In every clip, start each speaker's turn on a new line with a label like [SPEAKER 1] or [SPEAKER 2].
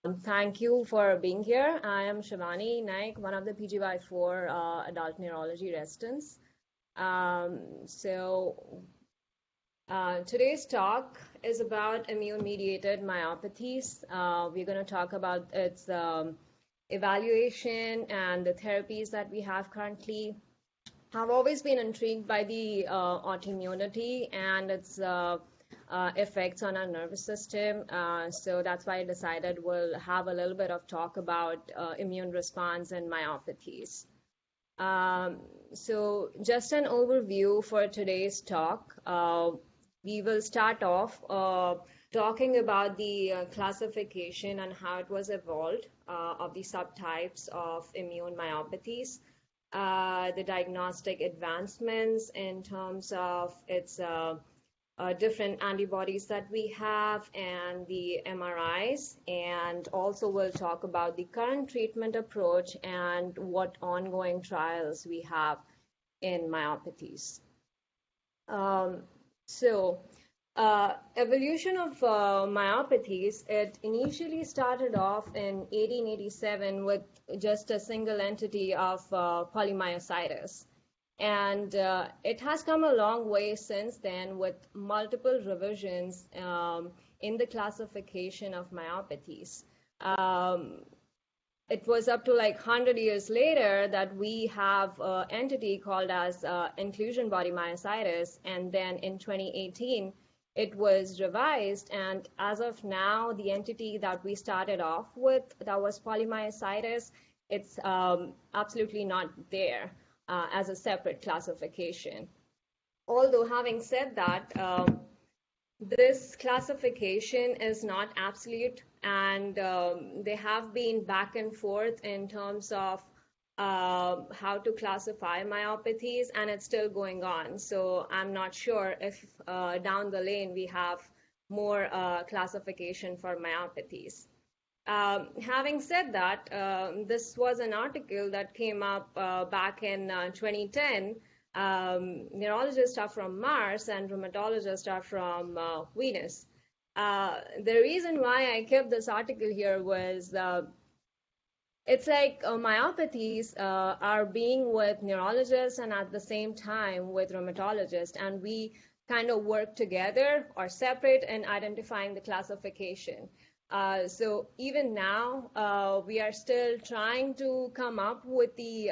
[SPEAKER 1] Thank you for being here. I am Shivani Naik, one of the PGY4 adult neurology residents. Today's talk is about immune-mediated myopathies. We're going to talk about its evaluation and the therapies that we have currently. I've always been intrigued by the autoimmunity and its effects on our nervous system. So that's why I decided we'll have a little bit of talk about immune response and myopathies. So just an overview for today's talk. We will start off talking about the classification and how it was evolved of the subtypes of immune myopathies, the diagnostic advancements in terms of its different antibodies that we have and the MRIs, and also we'll talk about the current treatment approach and what ongoing trials we have in myopathies. Evolution of myopathies, it initially started off in 1887 with just a single entity of polymyositis. And it has come a long way since then with multiple revisions in the classification of myopathies. It was up to like 100 years later that we have an entity called as inclusion body myositis, and then in 2018 it was revised, and as of now the entity that we started off with, that was polymyositis, it's absolutely not there as a separate classification. Although having said that, this classification is not absolute, and they have been back and forth in terms of how to classify myopathies, and it's still going on. So I'm not sure if down the lane we have more classification for myopathies. Having said that, this was an article that came up back in 2010. Neurologists are from Mars and rheumatologists are from Venus. The reason why I kept this article here was it's like myopathies are being with neurologists and at the same time with rheumatologists, and we kind of work together or separate in identifying the classification. So even now, we are still trying to come up with the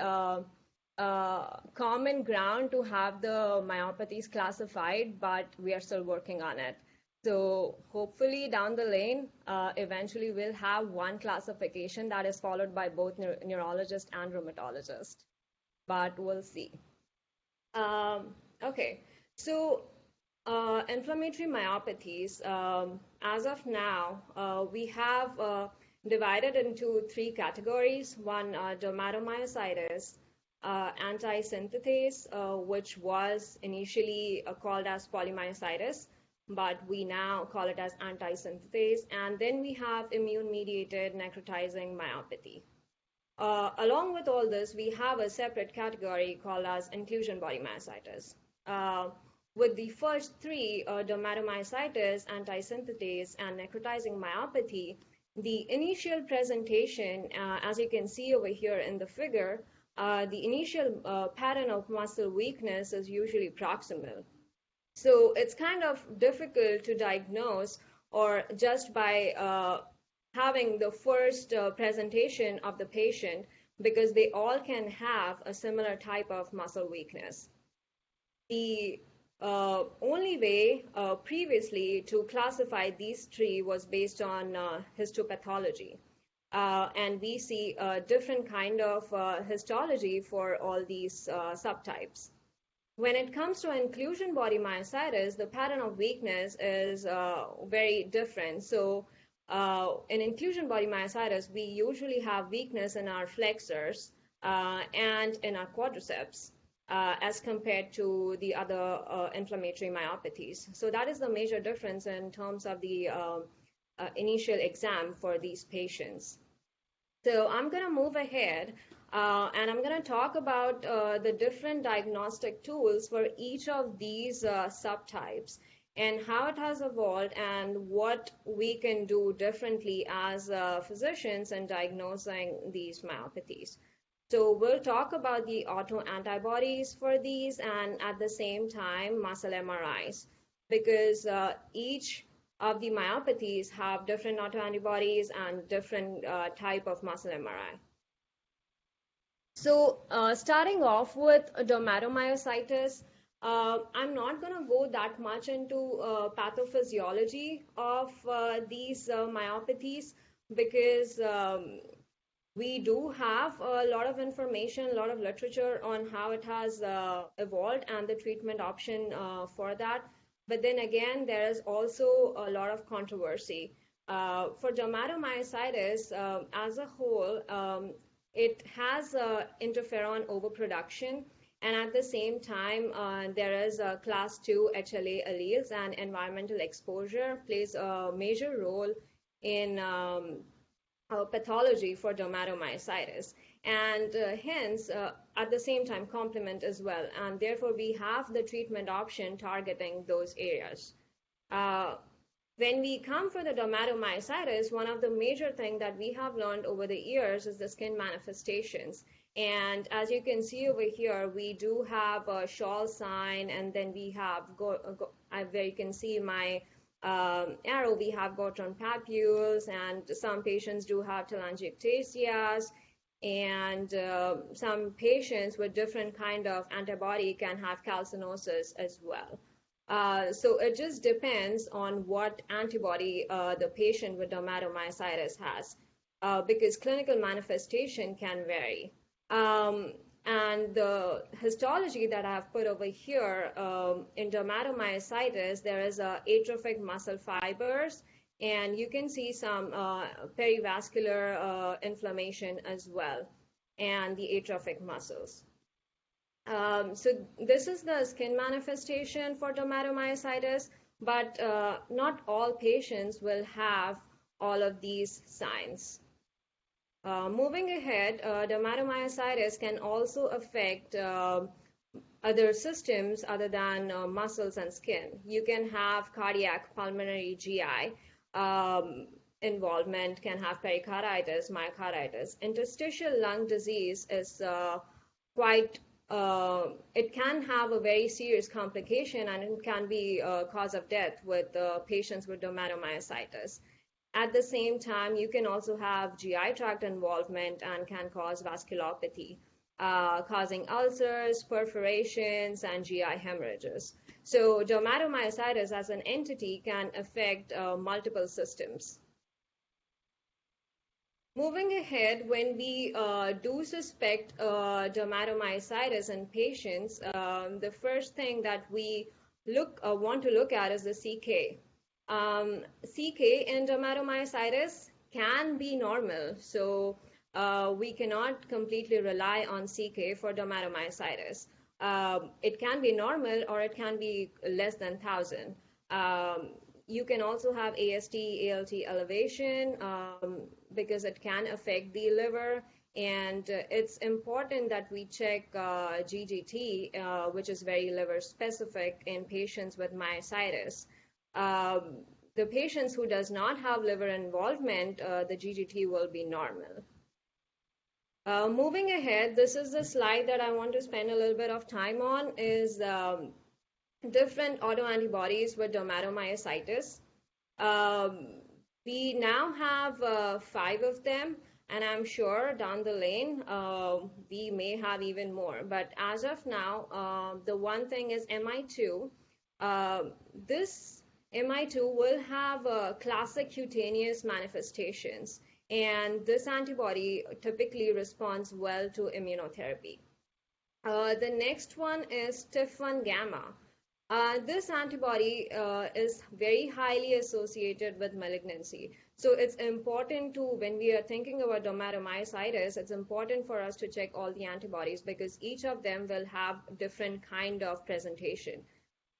[SPEAKER 1] common ground to have the myopathies classified, but we are still working on it. So hopefully down the lane, eventually we'll have one classification that is followed by both neurologists and rheumatologists, but we'll see. Okay, so inflammatory myopathies, as of now, we have divided into three categories. One, dermatomyositis, ANTISYNTHETASE, which was initially called as polymyositis, but we now call it as ANTISYNTHETASE. And then we have immune-mediated necrotizing myopathy. Along with all this, we have a separate category called as inclusion body myositis. With the first three, dermatomyositis, ANTISYNTHETASE, and necrotizing myopathy, the initial presentation, as you can see over here in the figure, the initial pattern of muscle weakness is usually proximal. So it's kind of difficult to diagnose, or just by having the first presentation of the patient, because they all can have a similar type of muscle weakness. The only way previously to classify these three was based on histopathology. And we see a different kind of histology for all these subtypes. When it comes to inclusion body myositis, the pattern of weakness is very different. So in inclusion body myositis, we usually have weakness in our flexors and in our quadriceps as compared to the other inflammatory myopathies. So that is the major difference in terms of the initial exam for these patients. So I'm going to move ahead and I'm going to talk about the different diagnostic tools for each of these subtypes and how it has evolved and what we can do differently as physicians in diagnosing these myopathies. So we'll talk about the autoantibodies for these and at the same time muscle MRIs, because each of the myopathies have different autoantibodies and different type of muscle MRI. So starting off with dermatomyositis, I'm not going to go that much into pathophysiology of these myopathies, because we do have a lot of information, a lot of literature on how it has evolved and the treatment option for that. But then again, there is also a lot of controversy. For dermatomyositis as a whole, it has interferon overproduction, and at the same time, there is a class 2 HLA alleles, and environmental exposure plays a major role in pathology for dermatomyositis, and hence, at the same time, complement as well. And therefore, we have the treatment option targeting those areas. When we come for the dermatomyositis, one of the major things that we have learned over the years is the skin manifestations. And as you can see over here, we do have a shawl sign, and then we have, where you can see my arrow, we have Gottron papules, and some patients do have telangiectasias, and some patients with different kind of antibody can have calcinosis as well. So it just depends on what antibody the patient with dermatomyositis has, because clinical manifestation can vary. And the histology that I have put over here, in dermatomyositis, there is atrophic muscle fibers, and you can see some perivascular inflammation as well, and the atrophic muscles. So this is the skin manifestation for dermatomyositis, but not all patients will have all of these signs. Moving ahead, dermatomyositis can also affect other systems other than muscles and skin. You can have cardiac, pulmonary, GI involvement, can have pericarditis, myocarditis. Interstitial lung disease is it can have a very serious complication, and it can be a cause of death with patients with dermatomyositis. At the same time, you can also have GI tract involvement and can cause vasculopathy, causing ulcers, perforations, and GI hemorrhages. So dermatomyositis as an entity can affect multiple systems. Moving ahead, when we do suspect dermatomyositis in patients, the first thing that we want to look at is the CK. CK in dermatomyositis can be normal, so we cannot completely rely on CK for dermatomyositis. It can be normal, or it can be less than 1,000. You can also have AST, ALT elevation, because it can affect the liver, and it's important that we check GGT, which is very liver specific in patients with myositis. The patients who does not have liver involvement, the GGT will be normal. Moving ahead, this is the slide that I want to spend a little bit of time on, is different autoantibodies with dermatomyositis. We now have 5 of them, and I'm sure down the lane we may have even more. But as of now, the one thing is MI2. This MI2 will have classic cutaneous manifestations, and this antibody typically responds well to immunotherapy. The next one is TIF1 gamma. This antibody is very highly associated with malignancy. So it's important to, when we are thinking about dermatomyositis, it's important for us to check all the antibodies, because each of them will have different kind of presentation.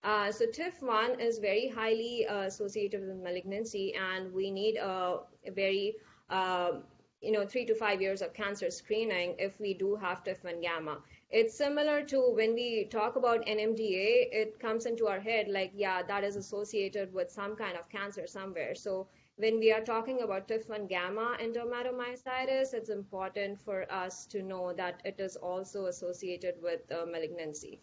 [SPEAKER 1] So TIF1 is very highly associated with malignancy, and we need a very 3 to 5 years of cancer screening if we do have TIF1 gamma. It's similar to when we talk about NMDA, it comes into our head like, yeah, that is associated with some kind of cancer somewhere. So when we are talking about TIF1 gamma and dermatomyositis, it's important for us to know that it is also associated with malignancy.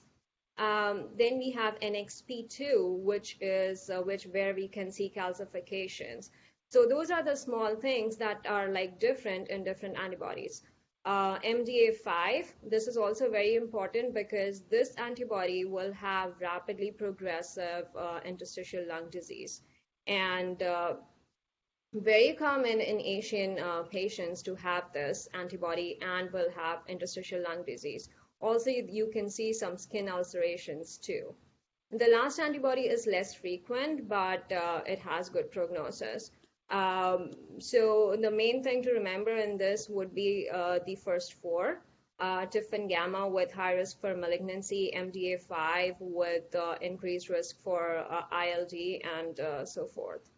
[SPEAKER 1] Then we have NXP2, which is where we can see calcifications. So those are the small things that are like different in different antibodies. MDA5, this is also very important because this antibody will have rapidly progressive interstitial lung disease. And very common in Asian patients to have this antibody and will have interstitial lung disease. Also, you can see some skin ulcerations too. The last antibody is less frequent, but it has good prognosis. So the main thing to remember in this would be the first four, TIF1 gamma with high risk for malignancy, MDA5 with increased risk for ILD, and so forth.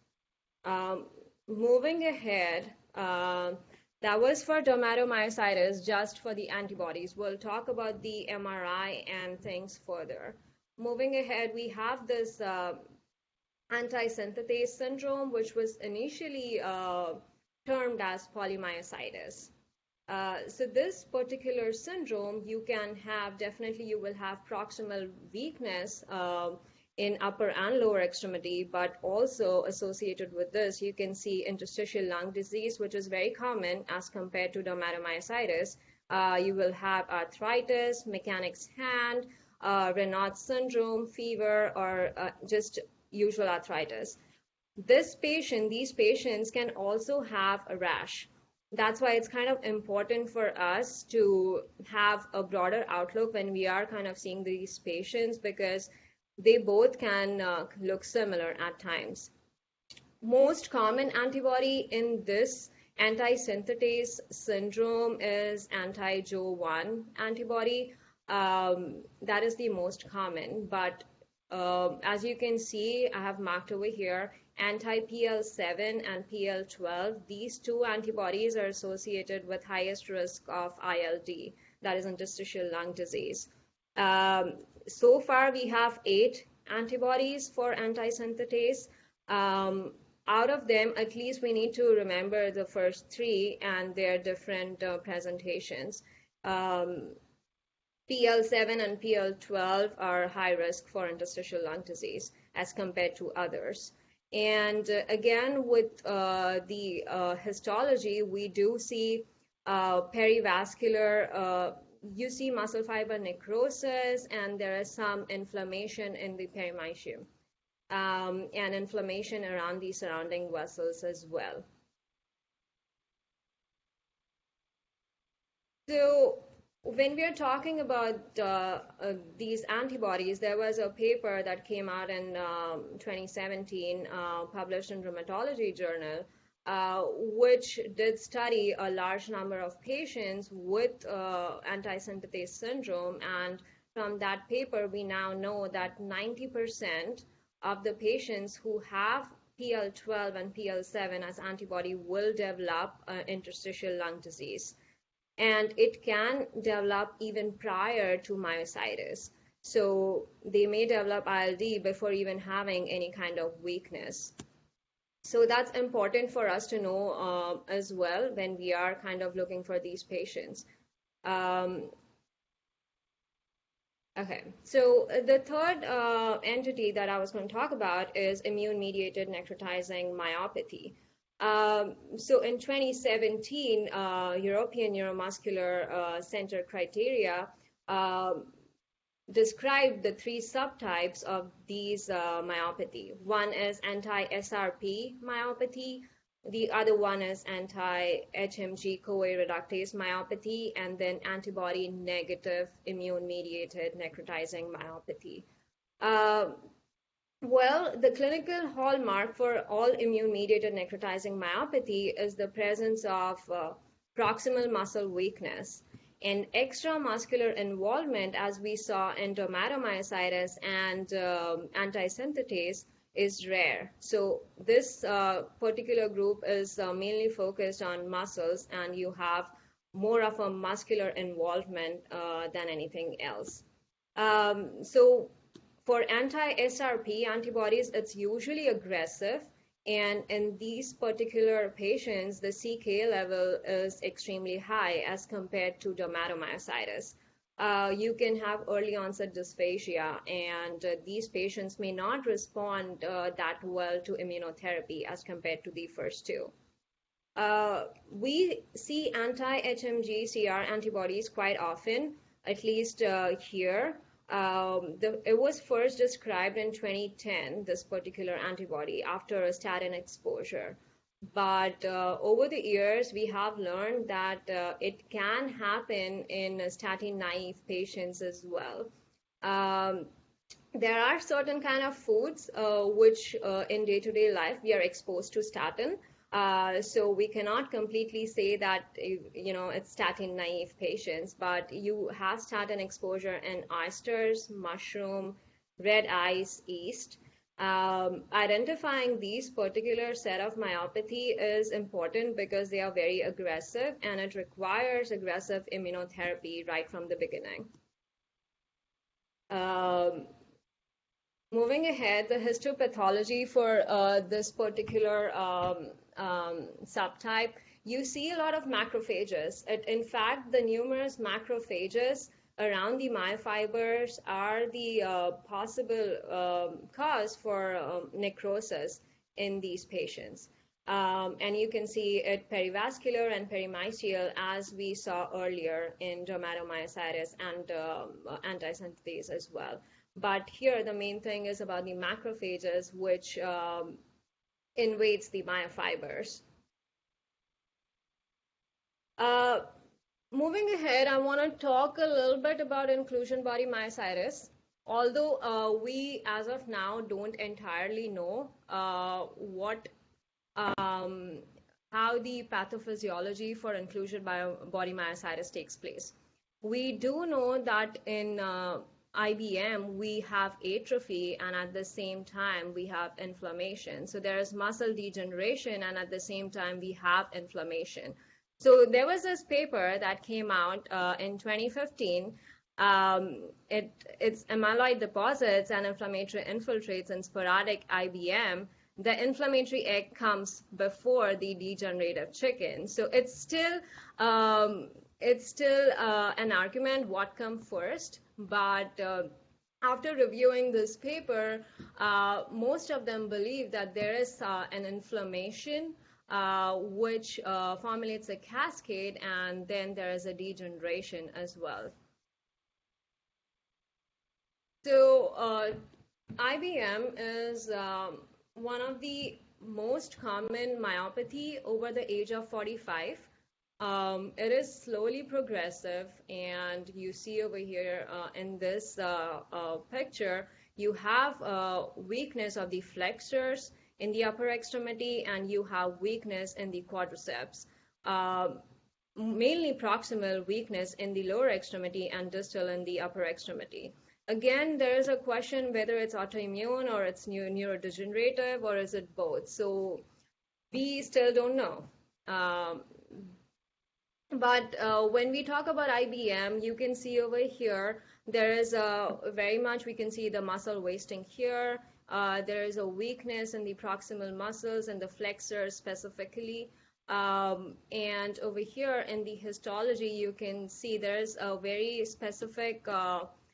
[SPEAKER 1] Moving ahead, that was for dermatomyositis, just for the antibodies. We'll talk about the MRI and things further. Moving ahead, we have this antisynthetase syndrome, which was initially termed as polymyositis. So this particular syndrome, you will have proximal weakness in upper and lower extremity, but also associated with this, you can see interstitial lung disease, which is very common as compared to dermatomyositis. You will have arthritis, mechanic's hand, Raynaud's syndrome, fever, or just usual arthritis. These patients can also have a rash. That's why it's kind of important for us to have a broader outlook when we are kind of seeing these patients, because they both can look similar at times. Most common antibody in this antisynthetase syndrome is anti-Jo1 antibody. That is the most common, but as you can see, I have marked over here, anti-PL7 and PL12, these two antibodies are associated with highest risk of ILD, that is interstitial lung disease. So far, we have 8 antibodies for antisynthetase. Out of them, at least we need to remember the first 3 and their different presentations. PL7 and PL12 are high risk for interstitial lung disease as compared to others. And again, with the histology, we do see perivascular, you see muscle fiber necrosis, and there is some inflammation in the perimysium, and inflammation around the surrounding vessels as well. So when we are talking about these antibodies, there was a paper that came out in 2017, published in Rheumatology Journal, which did study a large number of patients with antisynthetase syndrome. And from that paper, we now know that 90% of the patients who have PL12 and PL7 as antibody will develop interstitial lung disease. And it can develop even prior to myositis. So they may develop ILD before even having any kind of weakness. So that's important for us to know as well when we are kind of looking for these patients. Okay, so the third entity that I was going to talk about is immune-mediated necrotizing myopathy. So in 2017, European Neuromuscular Center criteria described the 3 subtypes of these myopathy. One is anti-SRP myopathy, the other one is anti-HMG-CoA reductase myopathy, and then antibody-negative immune-mediated necrotizing myopathy. Well, the clinical hallmark for all immune-mediated necrotizing myopathy is the presence of proximal muscle weakness. And extramuscular involvement, as we saw in dermatomyositis and antisynthetase, is rare. So this particular group is mainly focused on muscles, and you have more of a muscular involvement than anything else. So for anti-SRP antibodies, it's usually aggressive, and in these particular patients, the CK level is extremely high as compared to dermatomyositis. You can have early onset dysphagia, and these patients may not respond that well to immunotherapy as compared to the first two. We see anti-HMG-CR antibodies quite often, at least here. It was first described in 2010, this particular antibody, after a statin exposure. But over the years, we have learned that it can happen in statin-naive patients as well. There are certain kind of foods which in day-to-day life we are exposed to statin. So we cannot completely say that it's statin naive patients, but you have statin exposure in oysters, mushroom, red eyes, yeast. Identifying these particular set of myopathy is important because they are very aggressive and it requires aggressive immunotherapy right from the beginning. Moving ahead, the histopathology for this particular subtype, you see a lot of macrophages. In fact, the numerous macrophages around the myofibers are the possible cause for necrosis in these patients. And you can see it perivascular and perimystial, as we saw earlier in dermatomyositis and antisynthetase as well. But here, the main thing is about the macrophages, which invades the myofibers. Moving ahead, I want to talk a little bit about inclusion body myositis. Although we, as of now, don't entirely know how the pathophysiology for inclusion body myositis takes place. We do know that in IBM, we have atrophy, and at the same time, we have inflammation. So there is muscle degeneration, and at the same time, we have inflammation. So there was this paper that came out in 2015. It's amyloid deposits and inflammatory infiltrates in sporadic IBM. The inflammatory egg comes before the degenerative chicken. So it's still an argument what comes first, but after reviewing this paper, most of them believe that there is an inflammation which formulates a cascade, and then there is a degeneration as well. So IBM is one of the most common myopathy over the age of 45. It is slowly progressive, and you see over here in this picture, you have weakness of the flexors in the upper extremity, and you have weakness in the quadriceps. Mainly proximal weakness in the lower extremity and distal in the upper extremity. Again, there is a question whether it's autoimmune or it's neurodegenerative, or is it both? So we still don't know. But when we talk about IBM, you can see over here, there is very much, we can see the muscle wasting here. There is a weakness in the proximal muscles and the flexors specifically. And over here in the histology, you can see there's a very specific,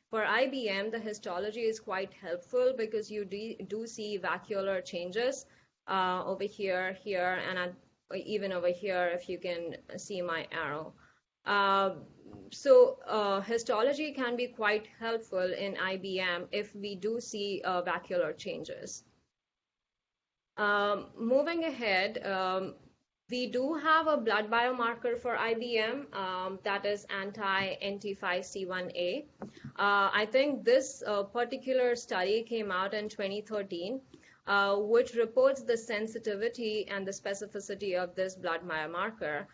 [SPEAKER 1] for IBM, the histology is quite helpful because you do see vacuolar changes over here, here, and even over here, if you can see my arrow. So histology can be quite helpful in IBM if we do see vacuolar changes. Moving ahead, we do have a blood biomarker for IBM, that is anti-NT5C1A. I think this particular study came out in 2013, which reports the sensitivity and the specificity of this blood biomarker.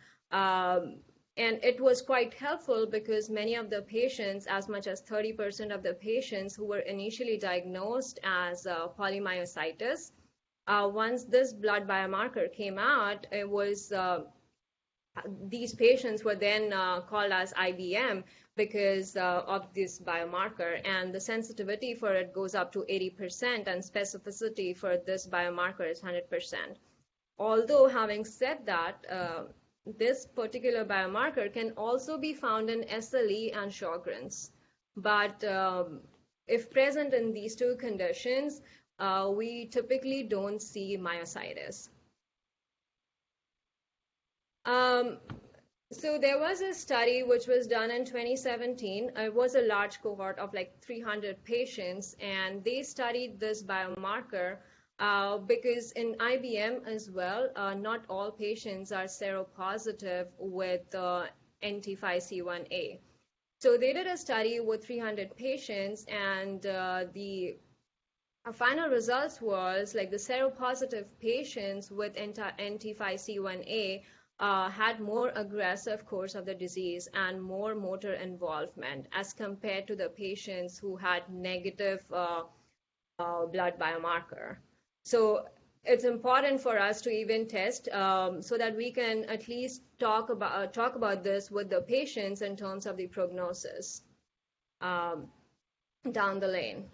[SPEAKER 1] And it was quite helpful because many of the patients, as much as 30% of the patients who were initially diagnosed as polymyositis, once this blood biomarker came out, it was these patients were then called as IBM because of this biomarker, and the sensitivity for it goes up to 80%, and specificity for this biomarker is 100%. Although, having said that, this particular biomarker can also be found in SLE and Sjogren's. But if present in these two conditions, we typically don't see myositis. So there was a study which was done in 2017. It was a large cohort of like 300 patients, and they studied this biomarker because in IBM as well, not all patients are seropositive with anti-5C1A. So they did a study with 300 patients, and the final results was like the seropositive patients with anti-5C1A had more aggressive course of the disease and more motor involvement as compared to the patients who had negative blood biomarker. So it's important for us to even test so that we can at least talk about this with the patients in terms of the prognosis down the lane.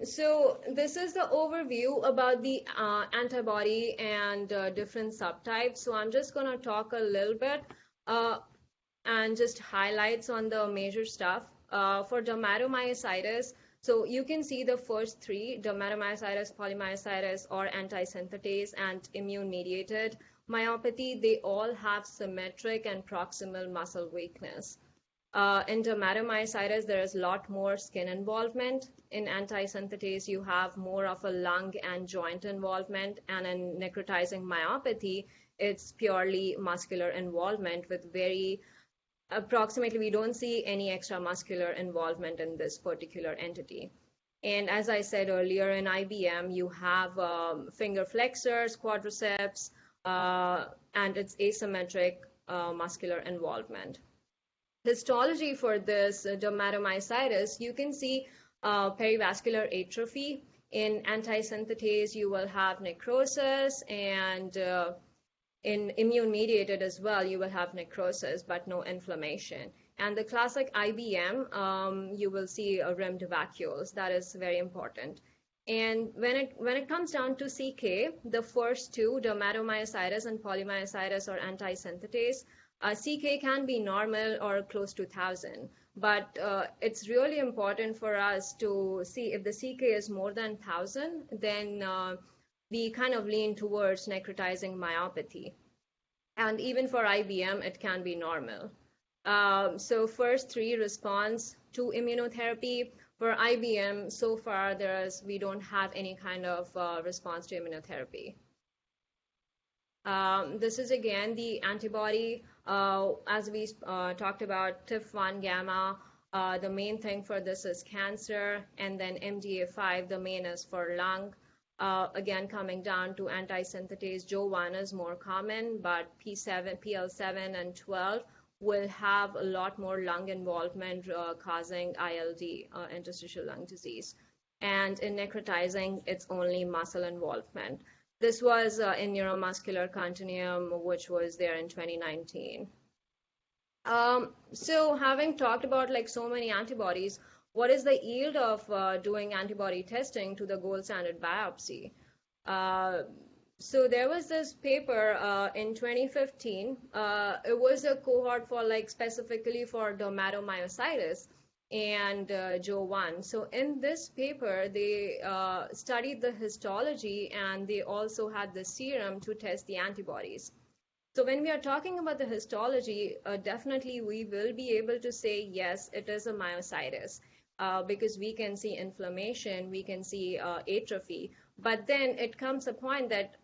[SPEAKER 1] So this is the overview about the antibody and different subtypes. So I'm just going to talk a little bit and just highlights on the major stuff. For dermatomyositis, so you can see the first three, dermatomyositis, polymyositis, or antisynthetase, and immune-mediated myopathy, they all have symmetric and proximal muscle weakness. In dermatomyositis, there is a lot more skin involvement. In antisynthetase, you have more of a lung and joint involvement. And in necrotizing myopathy, it's purely muscular involvement with very approximately, we don't see any extramuscular involvement in this particular entity. And as I said earlier, in IBM, you have finger flexors, quadriceps, and it's asymmetric muscular involvement. Histology for this dermatomyositis, you can see perivascular atrophy. In antisynthetase, you will have necrosis, and in immune-mediated as well, you will have necrosis, but no inflammation. And the classic IBM, you will see rimmed vacuoles. That is very important. And when it comes down to CK, the first two, dermatomyositis and polymyositis or antisynthetase, CK can be normal or close to 1,000, but it's really important for us to see if the CK is more than 1,000, then we kind of lean towards necrotizing myopathy. And even for IBM, it can be normal. So first three response to immunotherapy. For IBM, so far we don't have any kind of response to immunotherapy. This is again the antibody. As we talked about TIF1 gamma, the main thing for this is cancer, and then MDA5, the main is for lung. Again, coming down to antisynthetase, JO1 is more common, but P7, PL7, and 12 will have a lot more lung involvement, causing ILD, interstitial lung disease. And in necrotizing, it's only muscle involvement. This was in neuromuscular continuum, which was there in 2019. So having talked about like so many antibodies, what is the yield of doing antibody testing to the gold standard biopsy? So there was this paper in 2015. It was a cohort for like specifically for dermatomyositis and JO1. So in this paper, they studied the histology, and they also had the serum to test the antibodies. So when we are talking about the histology, definitely we will be able to say, yes, it is a myositis. Because we can see inflammation, we can see atrophy, but then it comes a point that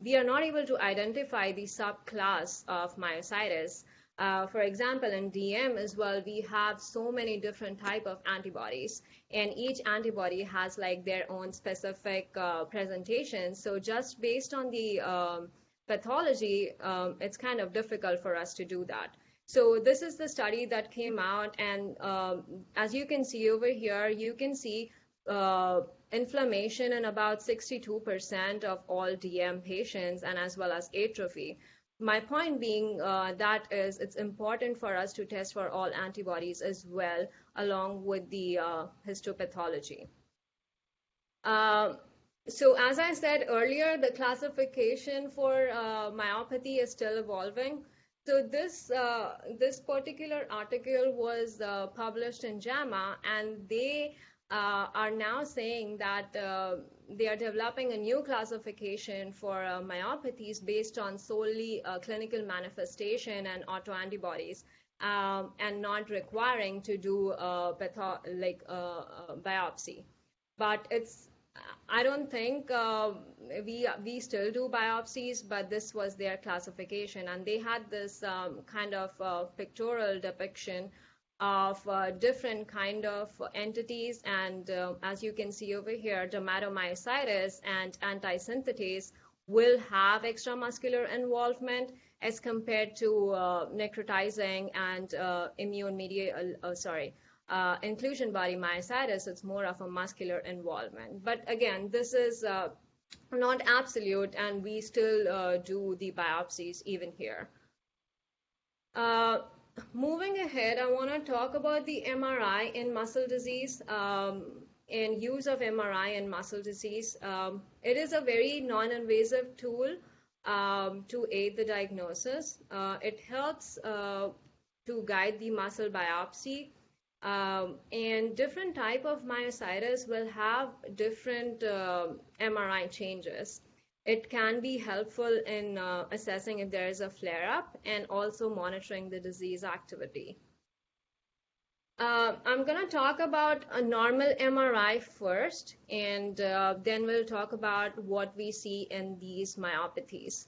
[SPEAKER 1] we are not able to identify the subclass of myositis. For example, in DM as well, we have so many different type of antibodies, and each antibody has like their own specific presentation. So just based on the pathology, it's kind of difficult for us to do that. So this is the study that came out, and as you can see over here, you can see inflammation in about 62% of all DM patients, and as well as atrophy. My point being that is it's important for us to test for all antibodies as well, along with the histopathology. So as I said earlier, the classification for myopathy is still evolving. So this particular article was published in JAMA, and they are now saying that they are developing a new classification for myopathies based on solely clinical manifestation and autoantibodies, and not requiring to do biopsy. But I don't think we still do biopsies, but this was their classification, and they had this kind of pictorial depiction of different kind of entities, and as you can see over here, dermatomyositis and antisynthetase will have extramuscular involvement as compared to necrotizing and inclusion body myositis. It's more of a muscular involvement. But again, this is not absolute, and we still do the biopsies even here. Moving ahead, I want to talk about the MRI in muscle disease and use of MRI in muscle disease. It is a very non-invasive tool to aid the diagnosis. It helps to guide the muscle biopsy, and different type of myositis will have different MRI changes. It can be helpful in assessing if there is a flare-up and also monitoring the disease activity. I'm going to talk about a normal MRI first, and then we'll talk about what we see in these myopathies.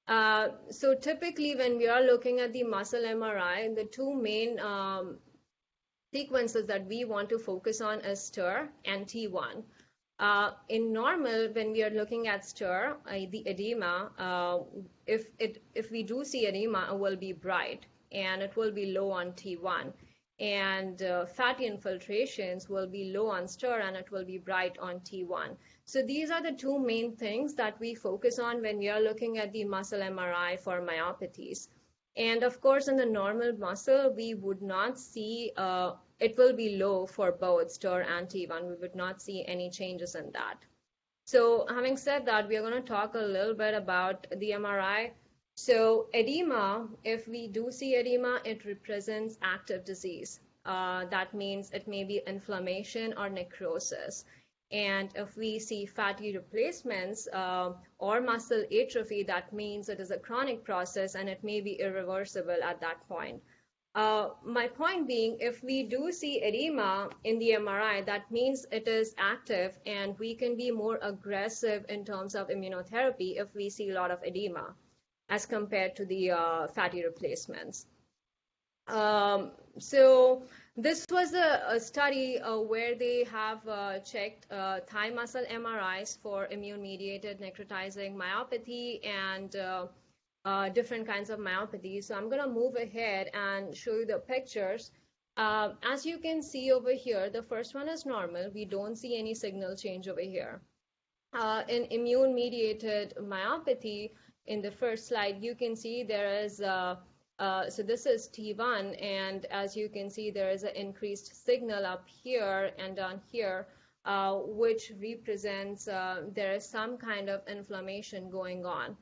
[SPEAKER 1] So typically when we are looking at the muscle MRI, the two main sequences that we want to focus on is STIR and T1. In normal, when we are looking at STIR, the edema, if we do see edema, it will be bright and it will be low on T1. And fatty infiltrations will be low on STIR and it will be bright on T1. So these are the two main things that we focus on when we are looking at the muscle MRI for myopathies. And of course, in the normal muscle, we would not see it will be low for both STIR and T1. We would not see any changes in that. So having said that, we are going to talk a little bit about the MRI. So edema, if we do see edema, it represents active disease. That means it may be inflammation or necrosis. And if we see fatty replacements or muscle atrophy, that means it is a chronic process and it may be irreversible at that point. My point being, if we do see edema in the MRI, that means it is active and we can be more aggressive in terms of immunotherapy if we see a lot of edema as compared to the fatty replacements. So this was a study where they have checked thigh muscle MRIs for immune-mediated necrotizing myopathy and different kinds of myopathies. So I'm going to move ahead and show you the pictures. As you can see over here, the first one is normal. We don't see any signal change over here. In immune-mediated myopathy, in the first slide, you can see there is so this is T1, and as you can see, there is an increased signal up here and down here, which represents there is some kind of inflammation going on.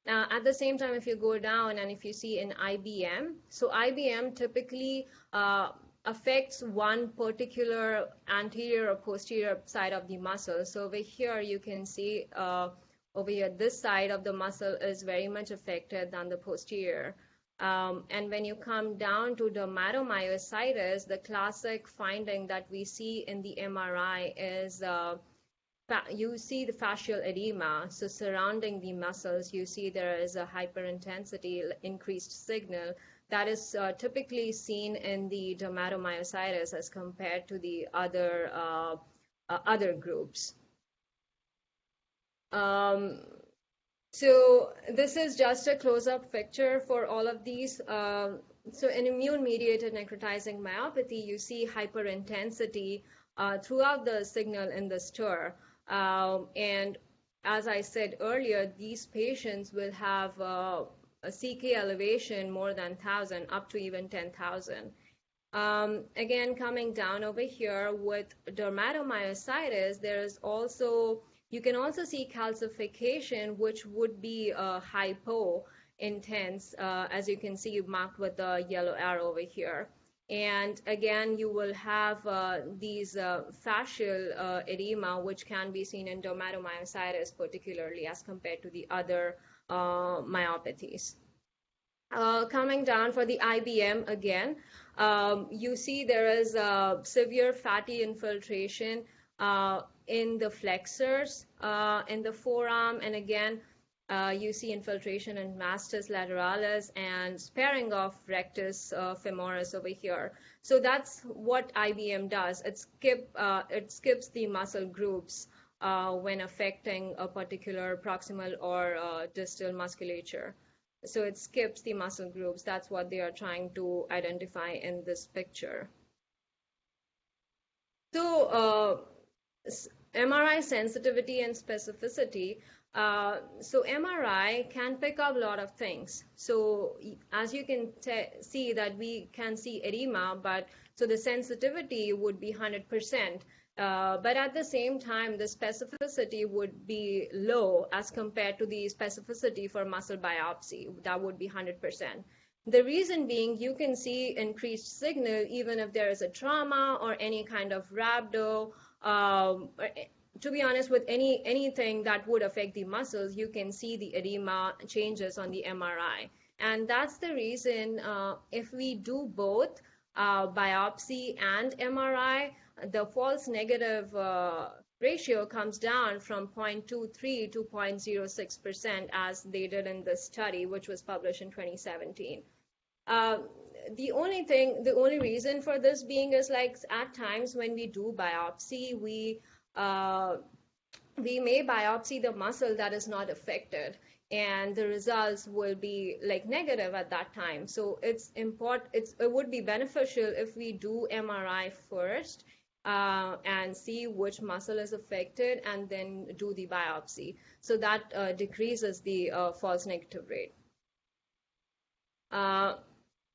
[SPEAKER 1] Now, at the same time, if you go down and if you see in IBM, so IBM typically affects one particular anterior or posterior side of the muscle. So over here, you can see over here, this side of the muscle is very much affected than the posterior. And when you come down to dermatomyositis, the classic finding that we see in the MRI is you see the fascial edema. So surrounding the muscles, you see there is a hyperintensity, increased signal that is typically seen in the dermatomyositis as compared to the other groups. So this is just a close-up picture for all of these. So in immune-mediated necrotizing myopathy, you see hyperintensity throughout the signal in the STIR. And as I said earlier, these patients will have a CK elevation more than 1,000, up to even 10,000. Again, coming down over here with dermatomyositis, you can also see calcification, which would be hypo intense, as you can see marked with the yellow arrow over here. And again, you will have these fascial edema, which can be seen in dermatomyositis, particularly as compared to the other myopathies. Coming down for the IBM again, you see there is severe fatty infiltration in the flexors in the forearm, and again, you see infiltration in vastus lateralis and sparing of rectus femoris over here. So that's what IBM does. It skips the muscle groups when affecting a particular proximal or distal musculature. So it skips the muscle groups. That's what they are trying to identify in this picture. So MRI sensitivity and specificity. So MRI can pick up a lot of things. So as you can see that we can see edema, but so the sensitivity would be 100%. But at the same time, the specificity would be low as compared to the specificity for muscle biopsy. That would be 100%. The reason being, you can see increased signal even if there is a trauma or any kind of rhabdo. To be honest, with anything that would affect the muscles, you can see the edema changes on the MRI. And that's the reason if we do both biopsy and MRI, the false negative ratio comes down from 0.23 to 0.06%, as they did in this study, which was published in 2017. The only reason for this being is, like, at times when we do biopsy, we may biopsy the muscle that is not affected, and the results will be like negative at that time. So it's important. It would be beneficial if we do MRI first and see which muscle is affected, and then do the biopsy. So that decreases the false negative rate.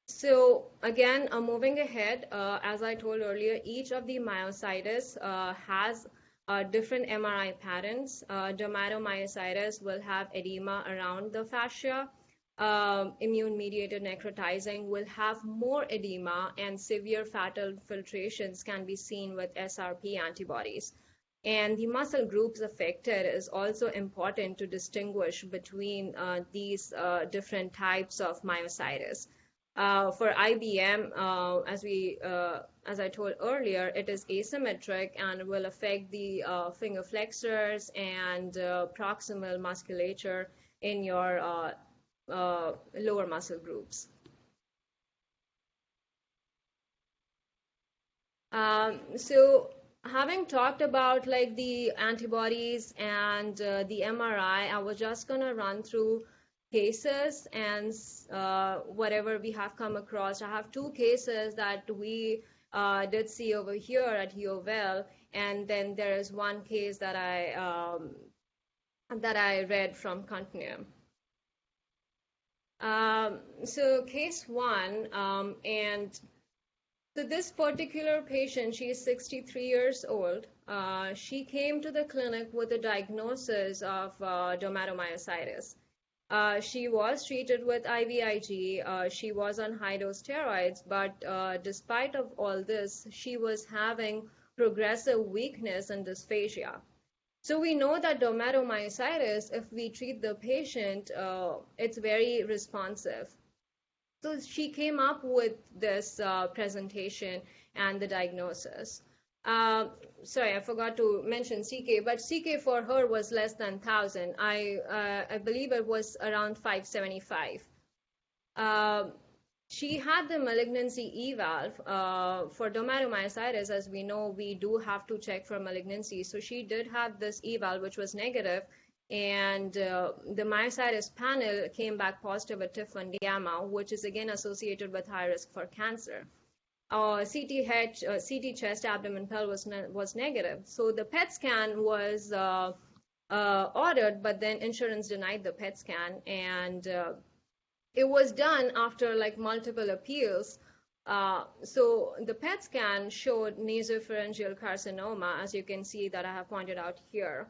[SPEAKER 1] So again, moving ahead, as I told earlier, each of the myositis has different MRI patterns. Dermatomyositis will have edema around the fascia. Immune-mediated necrotizing will have more edema, and severe fatal filtrations can be seen with SRP antibodies. And the muscle groups affected is also important to distinguish between these different types of myositis. For IBM, as I told earlier, it is asymmetric and will affect the finger flexors and proximal musculature in your lower muscle groups. So having talked about like the antibodies and the MRI, I was just going to run through cases and whatever we have come across. I have two cases that we did see over here at Louisville, and then there is one case that I read from Continuum. So case one, and so this particular patient, she is 63 years old. She came to the clinic with a diagnosis of dermatomyositis. She was treated with IVIG. She was on high-dose steroids, but despite of all this, she was having progressive weakness and dysphagia. So we know that dermatomyositis, if we treat the patient, it's very responsive. So she came up with this presentation and the diagnosis. Sorry, I forgot to mention CK, but CK for her was less than 1,000. I believe it was around 575. She had the malignancy eval. For dermatomyositis, as we know, we do have to check for malignancy. So she did have this eval, which was negative, and the myositis panel came back positive at TIF1 gamma, which is again associated with high risk for cancer. CT chest, abdomen, pelvis was negative. So the PET scan was ordered, but then insurance denied the PET scan, and it was done after like multiple appeals. So the PET scan showed nasopharyngeal carcinoma, as you can see that I have pointed out here.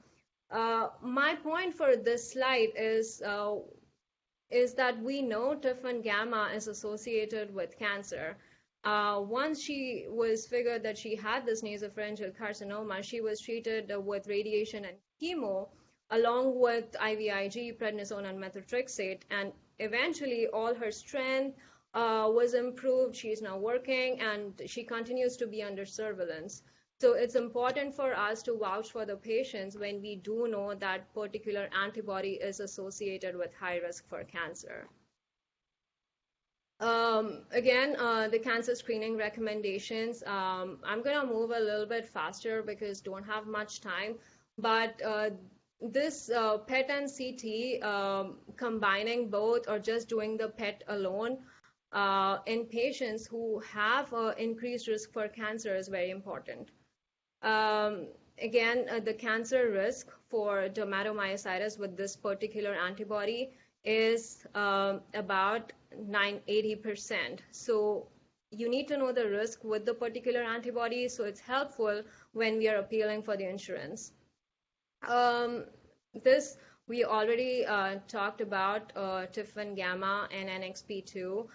[SPEAKER 1] My point for this slide is that we know TIF1 gamma is associated with cancer. Once she was figured that she had this nasopharyngeal carcinoma, she was treated with radiation and chemo, along with IVIG, prednisone, and methotrexate, and eventually all her strength was improved. She's now working, and she continues to be under surveillance. So it's important for us to vouch for the patients when we do know that particular antibody is associated with high risk for cancer. Again, the cancer screening recommendations. I'm going to move a little bit faster because don't have much time, but this PET and CT, combining both or just doing the PET alone in patients who have increased risk for cancer is very important. Again, the cancer risk for dermatomyositis with this particular antibody is about 80%. So you need to know the risk with the particular antibody, so it's helpful when we are appealing for the insurance. This we already talked about TIF1 gamma and NXP2.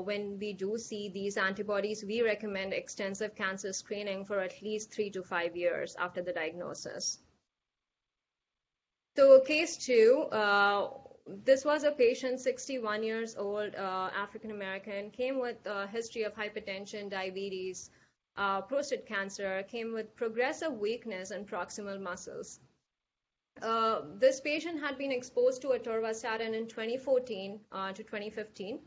[SPEAKER 1] When we do see these antibodies, we recommend extensive cancer screening for at least 3 to 5 years after the diagnosis. So case 2, this was a patient, 61 years old, African-American, came with a history of hypertension, diabetes, prostate cancer, came with progressive weakness in proximal muscles. This patient had been exposed to atorvastatin in 2014 to 2015.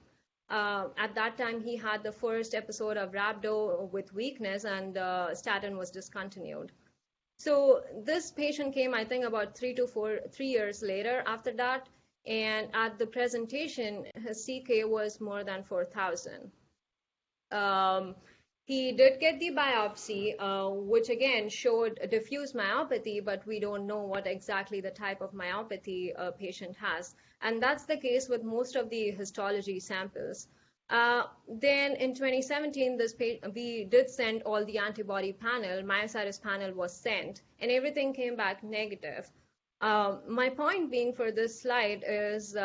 [SPEAKER 1] At that time, he had the first episode of rhabdo with weakness, and the statin was discontinued. So this patient came, I think, about 3 years later after that, and at the presentation, his CK was more than 4,000. He did get the biopsy, which again showed a diffuse myopathy, but we don't know what exactly the type of myopathy a patient has. And that's the case with most of the histology samples. Then in 2017, we did send all the antibody panel, myositis panel was sent, and everything came back negative. My point being for this slide is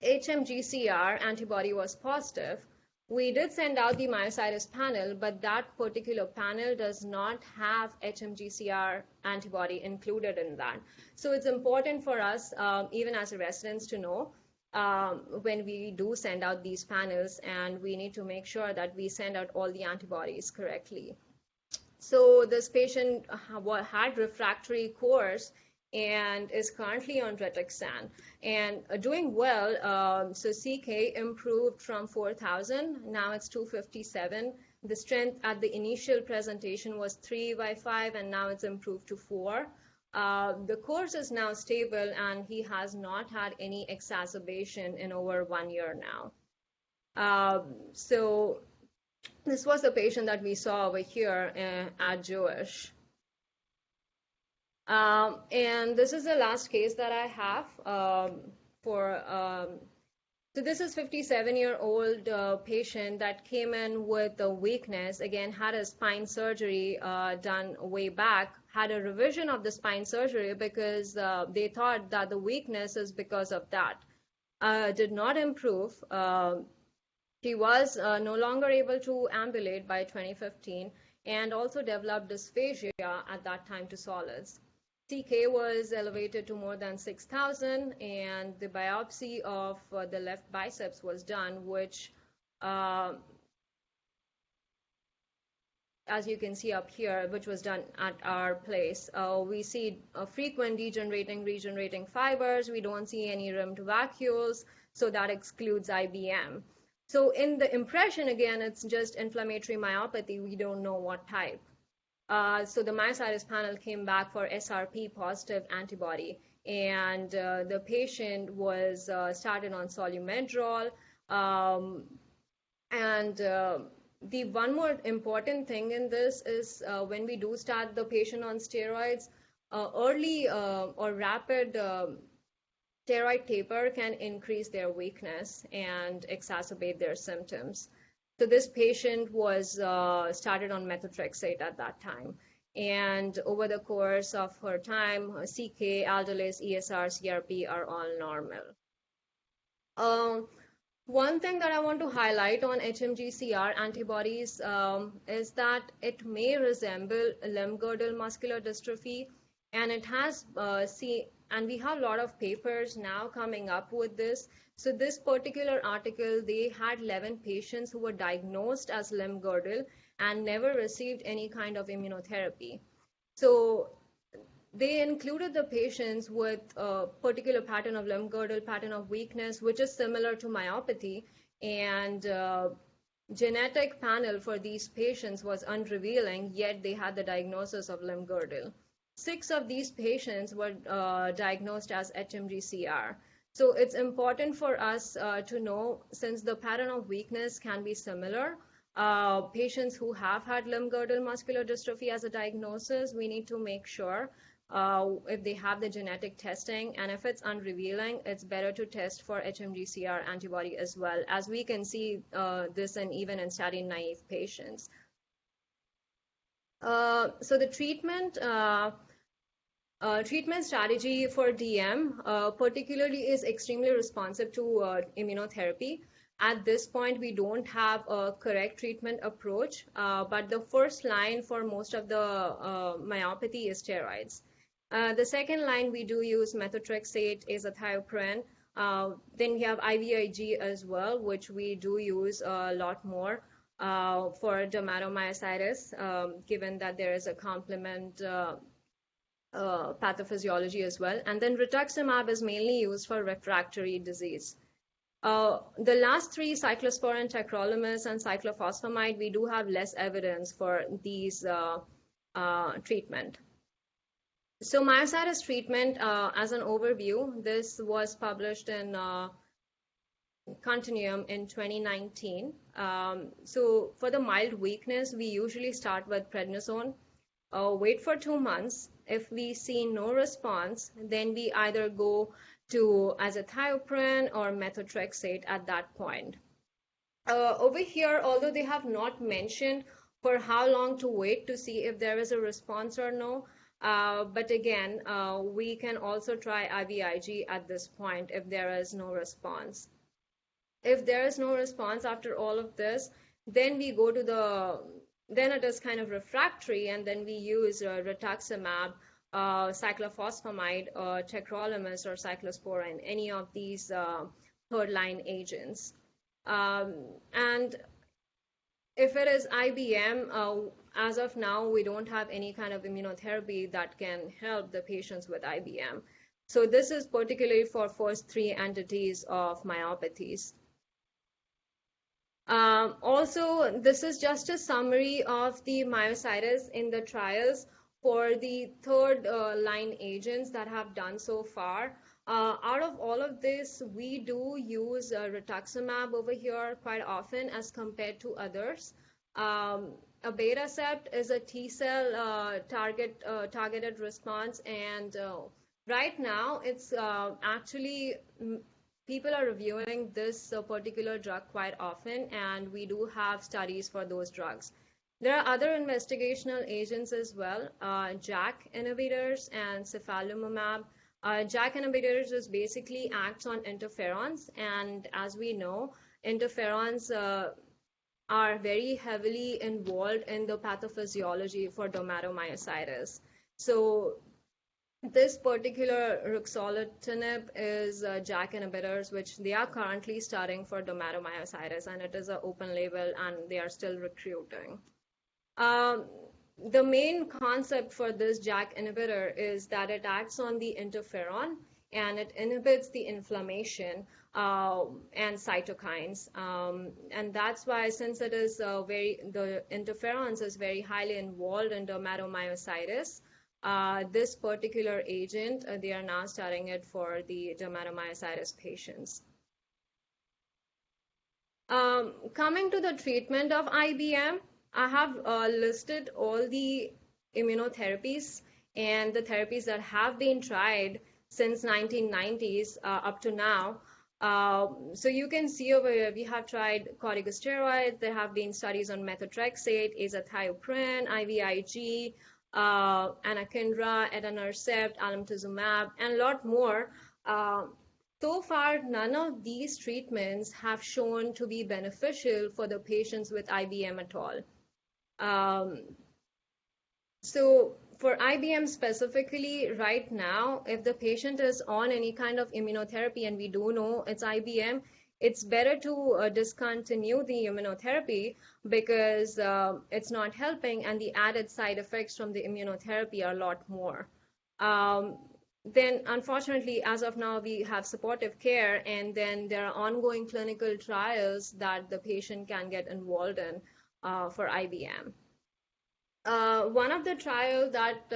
[SPEAKER 1] HMGCR antibody was positive. We did send out the myositis panel, but that particular panel does not have HMGCR antibody included in that. So it's important for us, even as residents, to know when we do send out these panels, and we need to make sure that we send out all the antibodies correctly. So this patient had refractory course and is currently on rituximab and doing well. So CK improved from 4,000, now it's 257. The strength at the initial presentation was 3/5, and now it's improved to 4. The course is now stable, and he has not had any exacerbation in over 1 year now. So this was the patient that we saw over here at Jewish. And this is the last case that I have so this is 57-year-old patient that came in with a weakness, again, had a spine surgery done way back, had a revision of the spine surgery because they thought that the weakness is because of that. Did not improve. He was no longer able to ambulate by 2015 and also developed dysphagia at that time to solids. CK was elevated to more than 6,000, and the biopsy of the left biceps was done, which, as you can see up here, which was done at our place. We see frequent regenerating fibers. We don't see any rimmed vacuoles, so that excludes IBM. So in the impression, again, it's just inflammatory myopathy. We don't know what type. So the myositis panel came back for SRP positive antibody, and the patient was started on solumedrol. The one more important thing in this is when we do start the patient on steroids, early or rapid steroid taper can increase their weakness and exacerbate their symptoms. So this patient was started on methotrexate at that time. And over the course of her time, CK, aldolase, ESR, CRP are all normal. One thing that I want to highlight on HMG-CR antibodies is that it may resemble limb-girdle muscular dystrophy, and it has and we have a lot of papers now coming up with this. So this particular article, they had 11 patients who were diagnosed as limb-girdle and never received any kind of immunotherapy. So they included the patients with a particular pattern of limb-girdle, pattern of weakness, which is similar to myopathy, and genetic panel for these patients was unrevealing, yet they had the diagnosis of limb-girdle. 6 of these patients were diagnosed as HMG-CR. So it's important for us to know, since the pattern of weakness can be similar, patients who have had limb-girdle muscular dystrophy as a diagnosis, we need to make sure if they have the genetic testing, and if it's unrevealing, it's better to test for HMG-CR antibody as well, as we can see this even in statin-naive patients. So the treatment strategy for DM particularly is extremely responsive to immunotherapy. At this point, we don't have a correct treatment approach, but the first line for most of the myopathy is steroids. The second line, we do use methotrexate, azathioprine. Then we have IVIG as well, which we do use a lot more for dermatomyositis, given that there is a complement pathophysiology as well. And then rituximab is mainly used for refractory disease. The last 3, cyclosporin, tacrolimus, and cyclophosphamide, we do have less evidence for these treatment. So myositis treatment, as an overview, this was published in Continuum in 2019. So for the mild weakness, we usually start with prednisone, wait for 2 months. If we see no response, then we either go to azathioprine or methotrexate at that point. Over here, although they have not mentioned for how long to wait to see if there is a response or no, but again, we can also try IVIG at this point if there is no response. If there is no response after all of this, then we go to then it is kind of refractory, and then we use rituximab, cyclophosphamide, tacrolimus, or cyclosporine, any of these third-line agents. And if it is IBM, as of now, we don't have any kind of immunotherapy that can help the patients with IBM. So this is particularly for first 3 entities of myopathies. Also, this is just a summary of the myositis in the trials for the third line agents that have done so far. Out of all of this, we do use rituximab over here quite often as compared to others. Abatacept is a T-cell targeted response, and right now it's actually people are reviewing this particular drug quite often, and we do have studies for those drugs. There are other investigational agents as well, JAK inhibitors and cefalimumab. JAK inhibitors is basically acts on interferons, and as we know, interferons are very heavily involved in the pathophysiology for dermatomyositis. So this particular ruxolitinib is JAK inhibitors, which they are currently studying for dermatomyositis, and it is an open label, and they are still recruiting. The main concept for this JAK inhibitor is that it acts on the interferon, and it inhibits the inflammation and cytokines, and that's why, since it is the interferons is very highly involved in dermatomyositis, this particular agent, they are now studying it for the dermatomyositis patients. Coming to the treatment of IBM, I have listed all the immunotherapies and the therapies that have been tried since 1990s up to now. So you can see over here, we have tried corticosteroids. There have been studies on methotrexate, azathioprine, IVIG, anakinra, etanercept, alemtuzumab, and a lot more. So far, none of these treatments have shown to be beneficial for the patients with IBM at all. So for IBM specifically, right now, if the patient is on any kind of immunotherapy and we do know it's IBM, it's better to discontinue the immunotherapy because it's not helping, and the added side effects from the immunotherapy are a lot more. Then, unfortunately, as of now, we have supportive care, and then there are ongoing clinical trials that the patient can get involved in for IBM. One of the trials that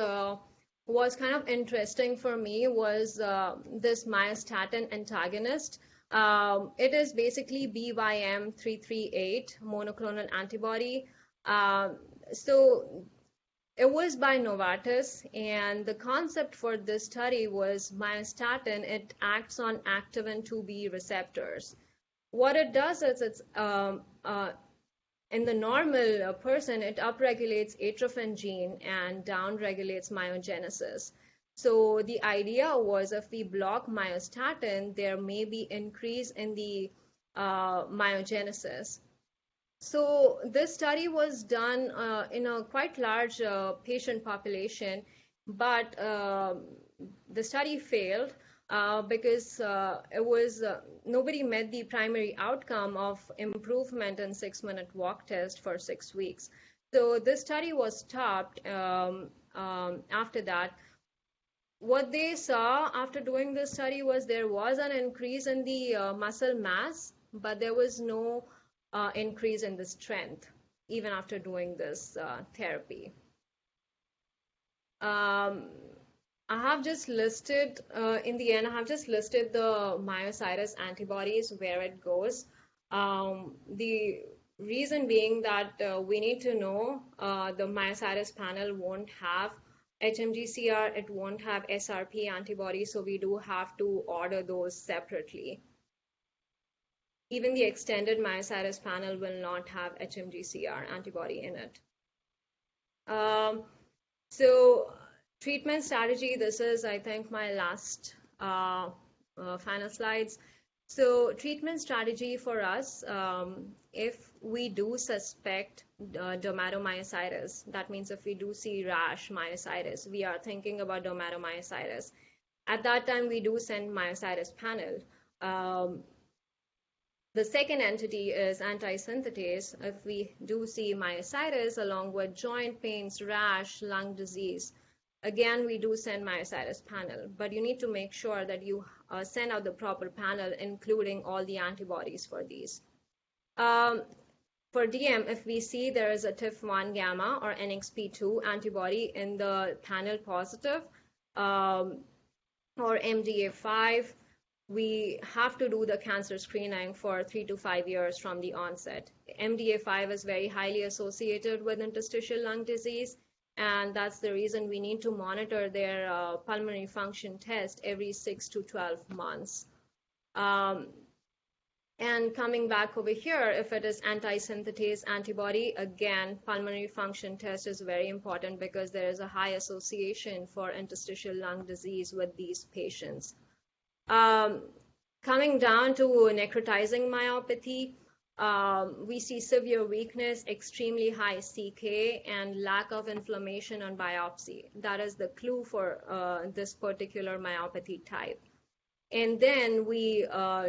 [SPEAKER 1] was kind of interesting for me was this myostatin antagonist. It is basically BYM338 monoclonal antibody. So it was by Novartis, and the concept for this study was myostatin. It acts on activin 2B receptors. What it does is it's in the normal person, it upregulates atrophin gene and downregulates myogenesis. So the idea was if we block myostatin, there may be increase in the myogenesis. So this study was done in a quite large patient population, but the study failed because it was nobody met the primary outcome of improvement in 6-minute walk test for 6 weeks. So this study was stopped after that. What they saw after doing this study was there was an increase in the muscle mass, but there was no increase in the strength even after doing this therapy. I have just listed, in the end, I have just listed the myositis antibodies, where it goes. The reason being that we need to know the myositis panel won't have HMG-CR, it won't have SRP antibodies, so we do have to order those separately. Even the extended myositis panel will not have HMG-CR antibody in it. So treatment strategy, this is, I think, my last final slides. So treatment strategy for us, if we do suspect dermatomyositis, that means if we do see rash myositis, we are thinking about dermatomyositis. At that time, we do send myositis panel. The second entity is antisynthetase. If we do see myositis along with joint pains, rash, lung disease, again, we do send myositis panel, but you need to make sure that you send out the proper panel, including all the antibodies for these. For DM, if we see there is a TIF1 gamma or NXP2 antibody in the panel positive, or MDA5, we have to do the cancer screening for 3 to 5 years from the onset. MDA5 is very highly associated with interstitial lung disease, and that's the reason we need to monitor their pulmonary function test every 6 to 12 months. And coming back over here, if it is antisynthetase antibody, again, pulmonary function test is very important because there is a high association for interstitial lung disease with these patients. Coming down to necrotizing myopathy, we see severe weakness, extremely high CK, and lack of inflammation on biopsy. That is the clue for this particular myopathy type. And then we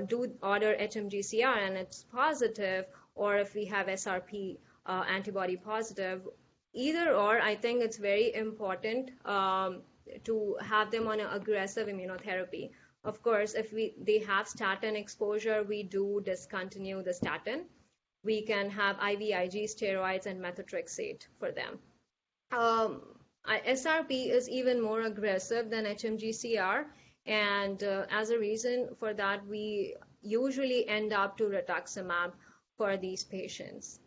[SPEAKER 1] do order HMG-CR and it's positive, or if we have SRP antibody positive, either or, I think it's very important to have them on an aggressive immunotherapy. Of course, if they have statin exposure, we do discontinue the statin. We can have IVIG steroids and methotrexate for them. SRP is even more aggressive than HMG-CR, and as a reason for that, we usually end up to rituximab for these patients.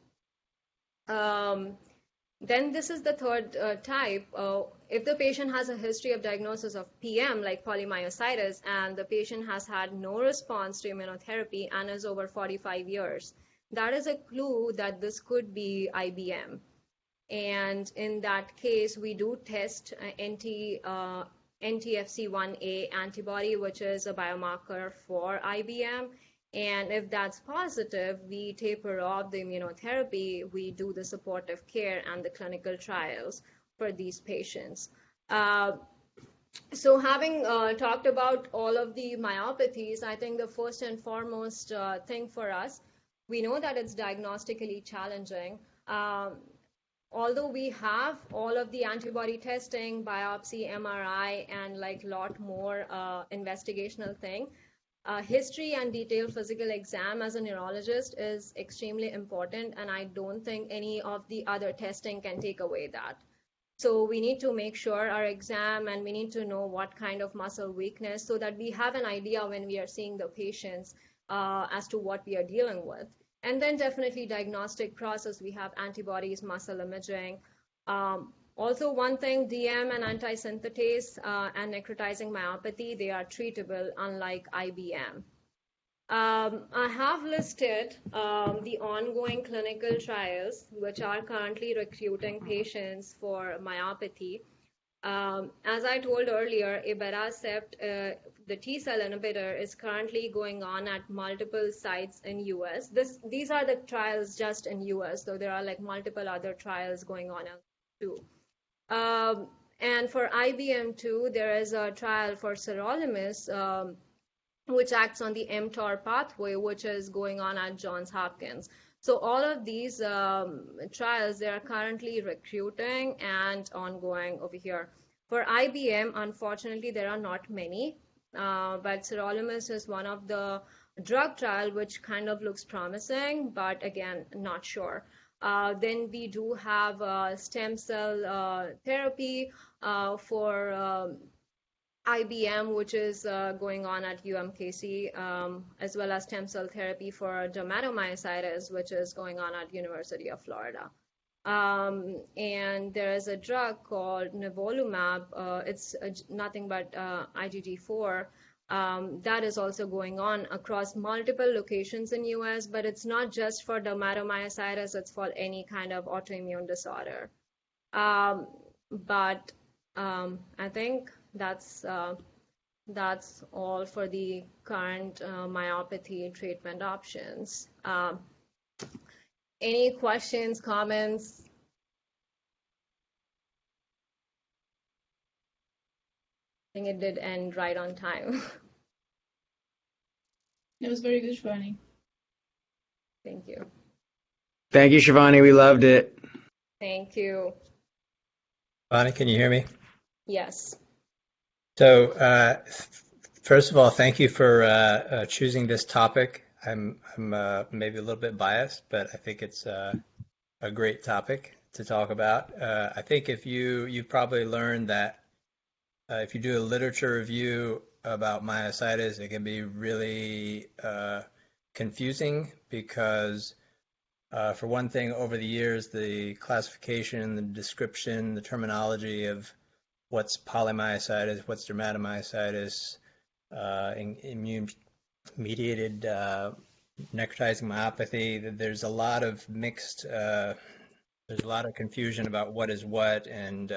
[SPEAKER 1] Then this is the third type. If the patient has a history of diagnosis of PM, like polymyositis, and the patient has had no response to immunotherapy and is over 45 years, that is a clue that this could be IBM. And in that case, we do test NTFC1A antibody, which is a biomarker for IBM. And if that's positive, we taper off the immunotherapy, we do the supportive care and the clinical trials for these patients. So having talked about all of the myopathies, I think the first and foremost thing for us, we know that it's diagnostically challenging. Although we have all of the antibody testing, biopsy, MRI, and like a lot more investigational thing, history and detailed physical exam as a neurologist is extremely important, and I don't think any of the other testing can take away that. So we need to make sure our exam, and we need to know what kind of muscle weakness so that we have an idea when we are seeing the patients as to what we are dealing with. And then definitely diagnostic process, we have antibodies, muscle imaging. Also one thing, DM and antisynthetase and necrotizing myopathy, they are treatable unlike IBM. I have listed the ongoing clinical trials which are currently recruiting patients for myopathy. As I told earlier, abatacept, the T-cell inhibitor, is currently going on at multiple sites in US. These are the trials just in US, so there are like multiple other trials going on too. And for IBM too, there is a trial for sirolimus, which acts on the mTOR pathway, which is going on at Johns Hopkins. So all of these trials, they are currently recruiting and ongoing over here. For IBM, unfortunately, there are not many, but sirolimus is one of the drug trial which kind of looks promising, but again, not sure. Then we do have stem cell therapy for IBM, which is going on at UMKC, as well as stem cell therapy for dermatomyositis, which is going on at University of Florida. And there is a drug called nivolumab. It's nothing but IgG4. That is also going on across multiple locations in US, but it's not just for dermatomyositis, it's for any kind of autoimmune disorder. But I think that's all for the current myopathy treatment options. Any questions, comments? I think it did end right on time.
[SPEAKER 2] It was very good, Shivani.
[SPEAKER 1] Thank you.
[SPEAKER 3] Thank you, Shivani. We loved it.
[SPEAKER 1] Thank you.
[SPEAKER 4] Shivani, can you hear me?
[SPEAKER 1] Yes.
[SPEAKER 4] So, first of all, thank you for choosing this topic. I'm maybe a little bit biased, but I think it's a great topic to talk about. I think if you've probably learned that if you do a literature review about myositis, it can be really confusing because, for one thing, over the years, the classification, the description, the terminology of what's polymyositis, what's dermatomyositis, immune-mediated necrotizing myopathy, there's a lot of mixed, there's a lot of confusion about what is what, and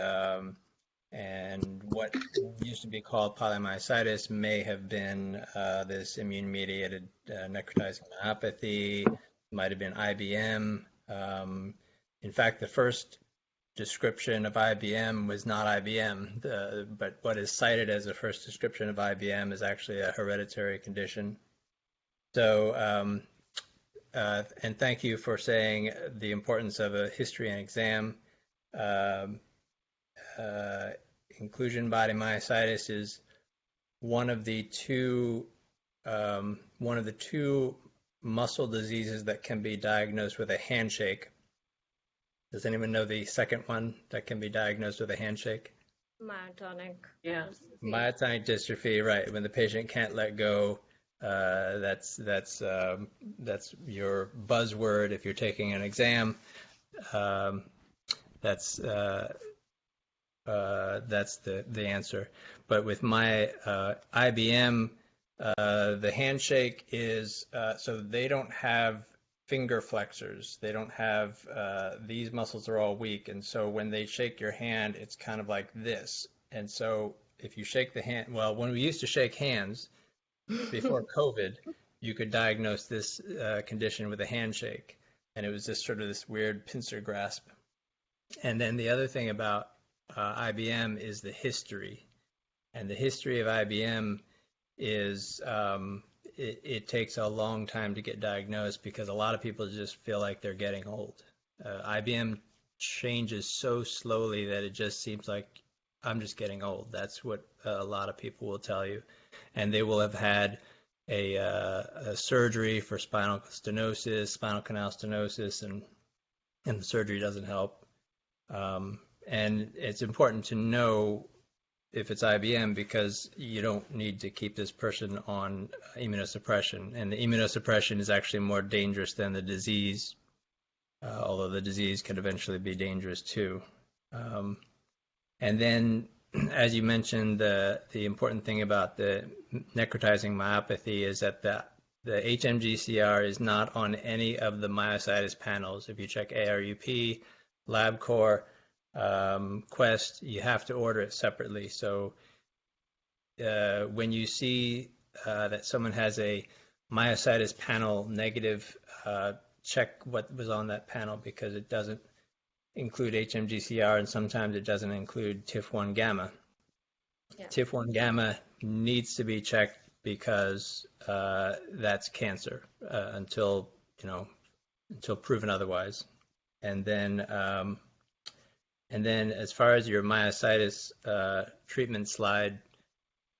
[SPEAKER 4] what used to be called polymyositis may have been this immune-mediated necrotizing myopathy, might have been IBM. In fact, the first description of IBM was not IBM, but what is cited as the first description of IBM is actually a hereditary condition. So, and thank you for saying the importance of a history and exam. Inclusion body myositis is one of the two muscle diseases that can be diagnosed with a handshake. Does anyone know the second one that can be diagnosed with a handshake?
[SPEAKER 1] Myotonic.
[SPEAKER 2] Yeah.
[SPEAKER 4] Myotonic dystrophy, right? When the patient can't let go, that's your buzzword if you're taking an exam. that's the answer. But with my IBM, the handshake is so they don't have finger flexors. They don't have these muscles are all weak, and so when they shake your hand, it's kind of like this. And so if you shake the hand, well, when we used to shake hands before COVID, you could diagnose this condition with a handshake, and it was just sort of this weird pincer grasp. And then the other thing about IBM is the history, and the history of IBM is it takes a long time to get diagnosed because a lot of people just feel like they're getting old. IBM changes so slowly that it just seems like I'm just getting old. That's what a lot of people will tell you, and they will have had a surgery for spinal canal stenosis, and the surgery doesn't help. And it's important to know if it's IBM because you don't need to keep this person on immunosuppression. And the immunosuppression is actually more dangerous than the disease, although the disease can eventually be dangerous too. And then, as you mentioned, the important thing about the necrotizing myopathy is that the HMGCR is not on any of the myositis panels. If you check ARUP, LabCorp, Quest, you have to order it separately. So when you see that someone has a myositis panel negative, check what was on that panel because it doesn't include HMGCR and sometimes it doesn't include TIF1 gamma. Yeah. TIF1 gamma needs to be checked because that's cancer until proven otherwise. And then as far as your myositis treatment slide,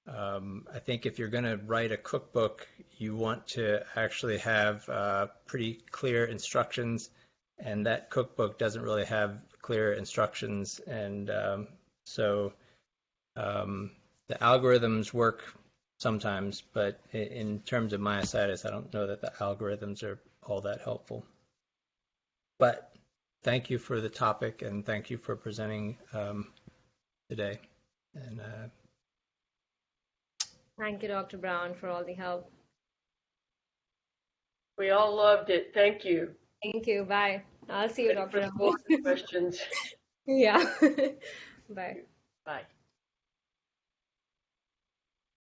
[SPEAKER 4] I think if you're going to write a cookbook, you want to actually have pretty clear instructions, and that cookbook doesn't really have clear instructions. And so the algorithms work sometimes, but in terms of myositis, I don't know that the algorithms are all that helpful. But thank you for the topic, and thank you for presenting today. And
[SPEAKER 1] thank you, Dr. Brown, for all the help.
[SPEAKER 2] We all loved it. Thank you.
[SPEAKER 1] Thank you. Bye. I'll see you, Dr.
[SPEAKER 2] Brown. Questions.
[SPEAKER 1] Yeah. Bye.
[SPEAKER 2] Bye.